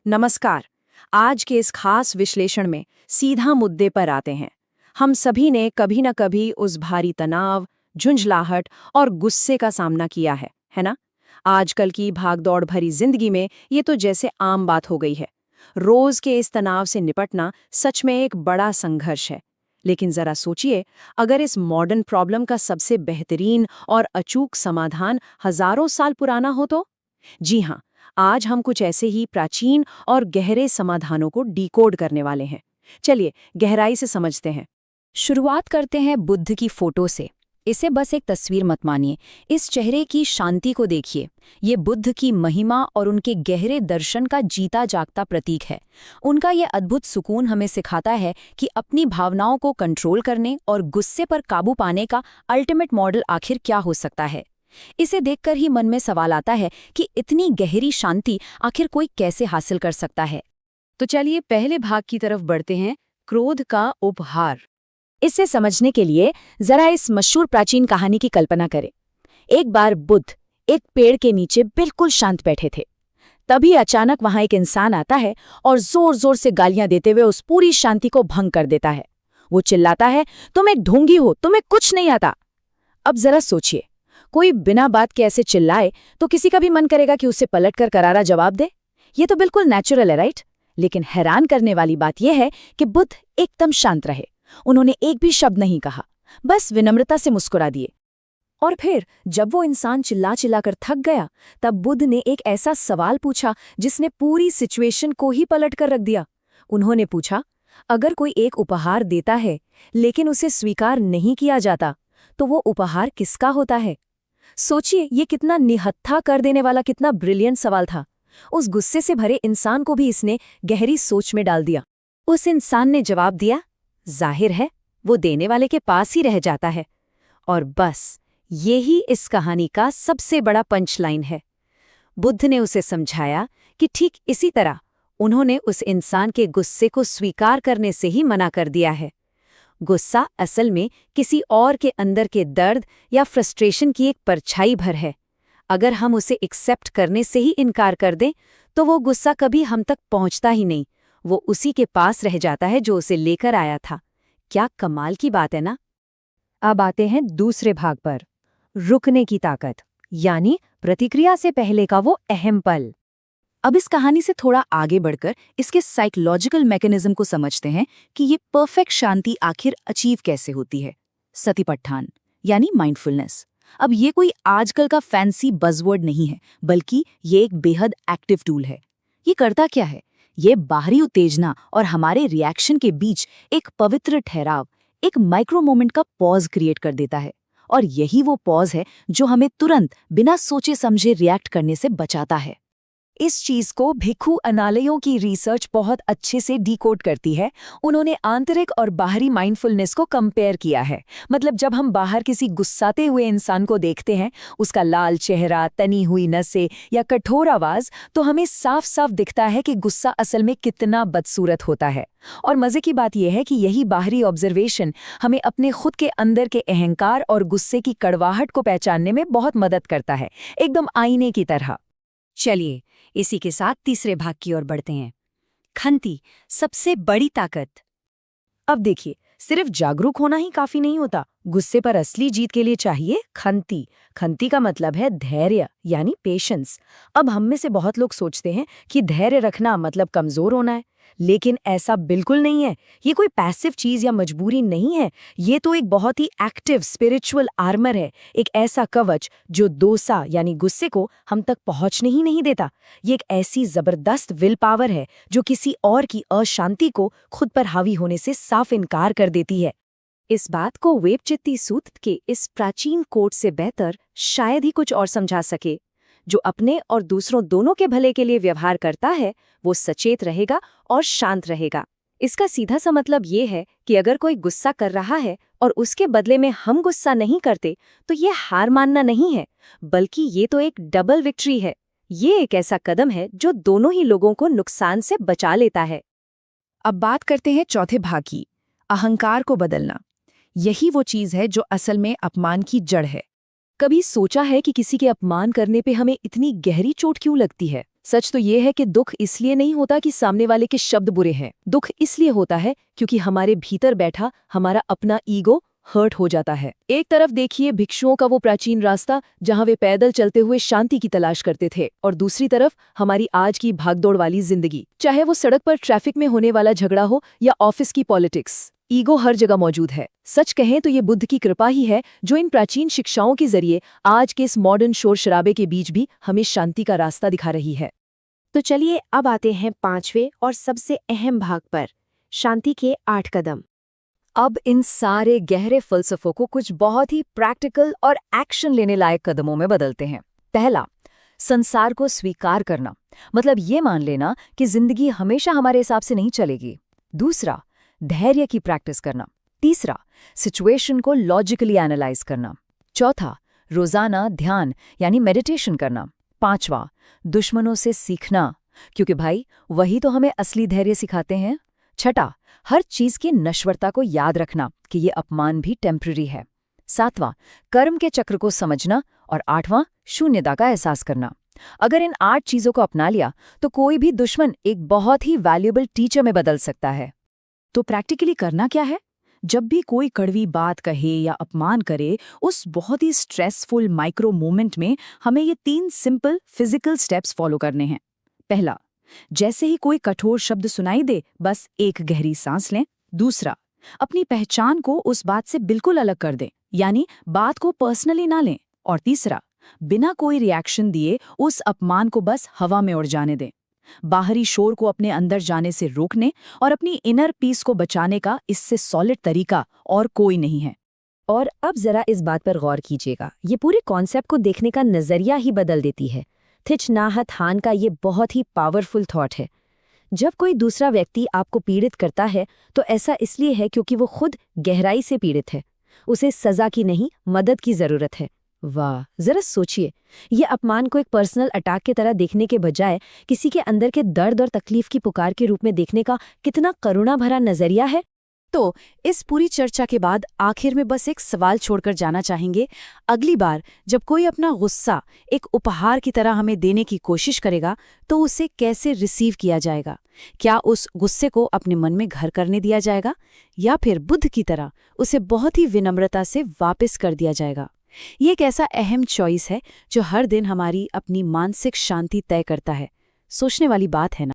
नमस्कार। आज के इस खास विश्लेषण में सीधा मुद्दे पर आते हैं। हम सभी ने कभी न कभी उस भारी तनाव, झुंझलाहट और गुस्से का सामना किया है ना? आजकल की भागदौड़ भरी जिंदगी में ये तो जैसे आम बात हो गई है। रोज के इस तनाव से निपटना सच में एक बड़ा संघर्ष है। लेकिन जरा सोचिए, अगर इस मॉडर्न प्रॉब्लम का सबसे बेहतरीन और अचूक समाधान हजारों साल पुराना हो तो? जी हाँ, आज हम कुछ ऐसे ही प्राचीन और गहरे समाधानों को डिकोड करने वाले हैं। चलिए गहराई से समझते हैं। शुरुआत करते हैं बुद्ध की फोटो से। इसे बस एक तस्वीर मत मानिए, इस चेहरे की शांति को देखिए। ये बुद्ध की महिमा और उनके गहरे दर्शन का जीता जागता प्रतीक है। उनका ये अद्भुत सुकून हमें सिखाता है कि अपनी भावनाओं को कंट्रोल करने और गुस्से पर काबू पाने का अल्टीमेट मॉडल आखिर क्या हो सकता है। इसे देखकर ही मन में सवाल आता है कि इतनी गहरी शांति आखिर कोई कैसे हासिल कर सकता है। तो चलिए पहले भाग की तरफ बढ़ते हैं, क्रोध का उपहार। इसे समझने के लिए जरा इस मशहूर प्राचीन कहानी की कल्पना करें। एक बार बुद्ध एक पेड़ के नीचे बिल्कुल शांत बैठे थे। तभी अचानक वहां एक इंसान आता है और जोर जोर से गालियां देते हुए उस पूरी शांति को भंग कर देता है। वो चिल्लाता है, तुम एक ढोंगी हो, तुम्हें कुछ नहीं आता। अब जरा सोचिए, कोई बिना बात के ऐसे चिल्लाए तो किसी का भी मन करेगा कि उसे पलटकर करारा जवाब दे। ये तो बिल्कुल नेचुरल है, राइट? लेकिन हैरान करने वाली बात यह है कि बुद्ध एकदम शांत रहे। उन्होंने एक भी शब्द नहीं कहा, बस विनम्रता से मुस्कुरा दिए। और फिर जब वो इंसान चिल्ला चिल्ला कर थक गया, तब बुद्ध ने एक ऐसा सवाल पूछा जिसने पूरी सिचुएशन को ही पलट कर रख दिया। उन्होंने पूछा, अगर कोई एक उपहार देता है लेकिन उसे स्वीकार नहीं किया जाता, तो वो उपहार किसका होता है? सोचिए, ये कितना निहत्था कर देने वाला, कितना ब्रिलियंट सवाल था। उस गुस्से से भरे इंसान को भी इसने गहरी सोच में डाल दिया। उस इंसान ने जवाब दिया, जाहिर है वो देने वाले के पास ही रह जाता है। और बस यही इस कहानी का सबसे बड़ा पंचलाइन है। बुद्ध ने उसे समझाया कि ठीक इसी तरह उन्होंने उस इंसान के गुस्से को स्वीकार करने से ही मना कर दिया है। गुस्सा असल में किसी और के अंदर के दर्द या फ्रस्ट्रेशन की एक परछाई भर है। अगर हम उसे एक्सेप्ट करने से ही इनकार कर दें, तो वो गुस्सा कभी हम तक पहुंचता ही नहीं। वो उसी के पास रह जाता है जो उसे लेकर आया था। क्या कमाल की बात है ना? अब आते हैं दूसरे भाग पर, रुकने की ताकत, यानी प्रतिक्रिया से पहले का वो अहम पल। अब इस कहानी से थोड़ा आगे बढ़कर इसके साइकोलॉजिकल मैकेनिज्म को समझते हैं कि ये परफेक्ट शांति आखिर अचीव कैसे होती है। सतिपट्ठान यानी माइंडफुलनेस। अब ये कोई आजकल का फैंसी बज़वर्ड नहीं है, बल्कि ये एक बेहद एक्टिव टूल है। ये करता क्या है? ये बाहरी उत्तेजना और हमारे रिएक्शन के बीच एक पवित्र ठहराव, एक माइक्रो मोमेंट का पॉज क्रिएट कर देता है। और यही वो पॉज है जो हमें तुरंत बिना सोचे समझे रिएक्ट करने से बचाता है। इस चीज को भिक्खु अनालयों की रिसर्च बहुत अच्छे से डिकोड करती है। उन्होंने आंतरिक और बाहरी माइंडफुलनेस को कंपेयर किया है। मतलब जब हम बाहर किसी गुस्साते हुए इंसान को देखते हैं, उसका लाल चेहरा, तनी हुई नसें या कठोर आवाज, तो हमें साफ साफ दिखता है कि गुस्सा असल में कितना बदसूरत होता है। और मजे की बात यह है कि यही बाहरी ऑब्जर्वेशन हमें अपने खुद के अंदर के अहंकार और गुस्से की कड़वाहट को पहचानने में बहुत मदद करता है, एकदम आईने की तरह। चलिए इसी के साथ तीसरे भाग की ओर बढ़ते हैं, खंती, सबसे बड़ी ताकत। अब देखिए, सिर्फ जागरूक होना ही काफी नहीं होता। गुस्से पर असली जीत के लिए चाहिए खंती। खंती का मतलब है धैर्य, यानी पेशेंस। अब हम में से बहुत लोग सोचते हैं कि धैर्य रखना मतलब कमजोर होना है, लेकिन ऐसा बिल्कुल नहीं है। ये कोई पैसिव चीज या मजबूरी नहीं है। ये तो एक बहुत ही एक्टिव स्पिरिचुअल आर्मर है, एक ऐसा कवच जो दोसा यानी गुस्से को हम तक पहुंचने ही नहीं देता। ये एक ऐसी जबरदस्त विल पावर है जो किसी और की अशांति को खुद पर हावी होने से साफ इनकार कर देती है। इस बात को वेबचित्ती सूत्र के इस प्राचीन कोट से बेहतर शायद ही कुछ और समझा सके। जो अपने और दूसरों दोनों के भले के लिए व्यवहार करता है, वो सचेत रहेगा और शांत रहेगा। इसका सीधा सा मतलब ये है कि अगर कोई गुस्सा कर रहा है और उसके बदले में हम गुस्सा नहीं करते, तो ये हार मानना नहीं है, बल्कि ये तो एक डबल विक्ट्री है। ये एक ऐसा कदम है जो दोनों ही लोगों को नुकसान से बचा लेता है। अब बात करते हैं चौथे भाग की, अहंकार को बदलना। यही वो चीज है जो असल में अपमान की जड़ है। कभी सोचा है कि किसी के अपमान करने पे हमें इतनी गहरी चोट क्यों लगती है? सच तो ये है कि दुख इसलिए नहीं होता कि सामने वाले के शब्द बुरे हैं। दुख इसलिए होता है क्योंकि हमारे भीतर बैठा हमारा अपना ईगो हर्ट हो जाता है। एक तरफ देखिए भिक्षुओं का वो प्राचीन रास्ता जहां वे पैदल चलते हुए शांति की तलाश करते थे, और दूसरी तरफ हमारी आज की भागदौड़ वाली जिंदगी, चाहे वो सड़क पर ट्रैफिक में होने वाला झगड़ा हो या ऑफिस की पॉलिटिक्स। ईगो हर जगह मौजूद है। सच कहें तो ये बुद्ध की कृपा ही है जो इन प्राचीन शिक्षाओं के जरिए आज के इस मॉडर्न शोर शराबे के बीच भी हमें शांति का रास्ता दिखा रही है। तो चलिए अब आते हैं 5वें और सबसे अहम भाग पर, शांति के 8 कदम। अब इन सारे गहरे फलसफों को कुछ बहुत ही प्रैक्टिकल और एक्शन लेने लायक कदमों में बदलते हैं। पहला, संसार को स्वीकार करना, मतलब ये मान लेना कि जिंदगी हमेशा हमारे हिसाब से नहीं चलेगी। दूसरा, धैर्य की प्रैक्टिस करना। तीसरा, सिचुएशन को लॉजिकली एनालाइज करना। चौथा, रोजाना ध्यान यानी मेडिटेशन करना। पांचवा, दुश्मनों से सीखना, क्योंकि भाई वही तो हमें असली धैर्य सिखाते हैं। छठा, हर चीज की नश्वरता को याद रखना कि ये अपमान भी टेम्पररी है। सातवां, कर्म के चक्र को समझना। और आठवां, शून्यता का एहसास करना। अगर इन 8 चीजों को अपना लिया तो कोई भी दुश्मन एक बहुत ही वैल्यूएबल टीचर में बदल सकता है। तो प्रैक्टिकली करना क्या है? जब भी कोई कड़वी बात कहे या अपमान करे, उस बहुत ही स्ट्रेसफुल माइक्रो मोमेंट में हमें ये 3 सिंपल फिजिकल स्टेप्स फॉलो करने हैं। पहला, जैसे ही कोई कठोर शब्द सुनाई दे, बस एक गहरी सांस लें। दूसरा, अपनी पहचान को उस बात से बिल्कुल अलग कर दें, यानी बात को पर्सनली ना लें। और तीसरा, बिना कोई रिएक्शन दिए उस अपमान को बस हवा में उड़ जाने दें। बाहरी शोर को अपने अंदर जाने से रोकने और अपनी इनर पीस को बचाने का इससे सॉलिड तरीका और कोई नहीं है। और अब जरा इस बात पर गौर कीजिएगा, ये पूरे कॉन्सेप्ट को देखने का नजरिया ही बदल देती है। थिच नाहत हान का ये बहुत ही पावरफुल थॉट है। जब कोई दूसरा व्यक्ति आपको पीड़ित करता है तो ऐसा इसलिए है क्योंकि वो खुद गहराई से पीड़ित है। उसे सजा की नहीं, मदद की जरूरत है। वाह, जरा सोचिए, ये अपमान को एक पर्सनल अटैक की तरह देखने के बजाय किसी के अंदर के दर्द और तकलीफ की पुकार के रूप में देखने का कितना करुणा भरा नजरिया है। तो इस पूरी चर्चा के बाद आखिर में बस एक सवाल छोड़कर जाना चाहेंगे। अगली बार जब कोई अपना गुस्सा एक उपहार की तरह हमें देने की कोशिश करेगा तो उसे कैसे रिसीव किया जाएगा? क्या उस गुस्से को अपने मन में घर करने दिया जाएगा, या फिर बुद्ध की तरह उसे बहुत ही विनम्रता से वापस कर दिया जाएगा? ये एक ऐसा अहम चॉइस है जो हर दिन हमारी अपनी मानसिक शांति तय करता है। सोचने वाली बात है ना।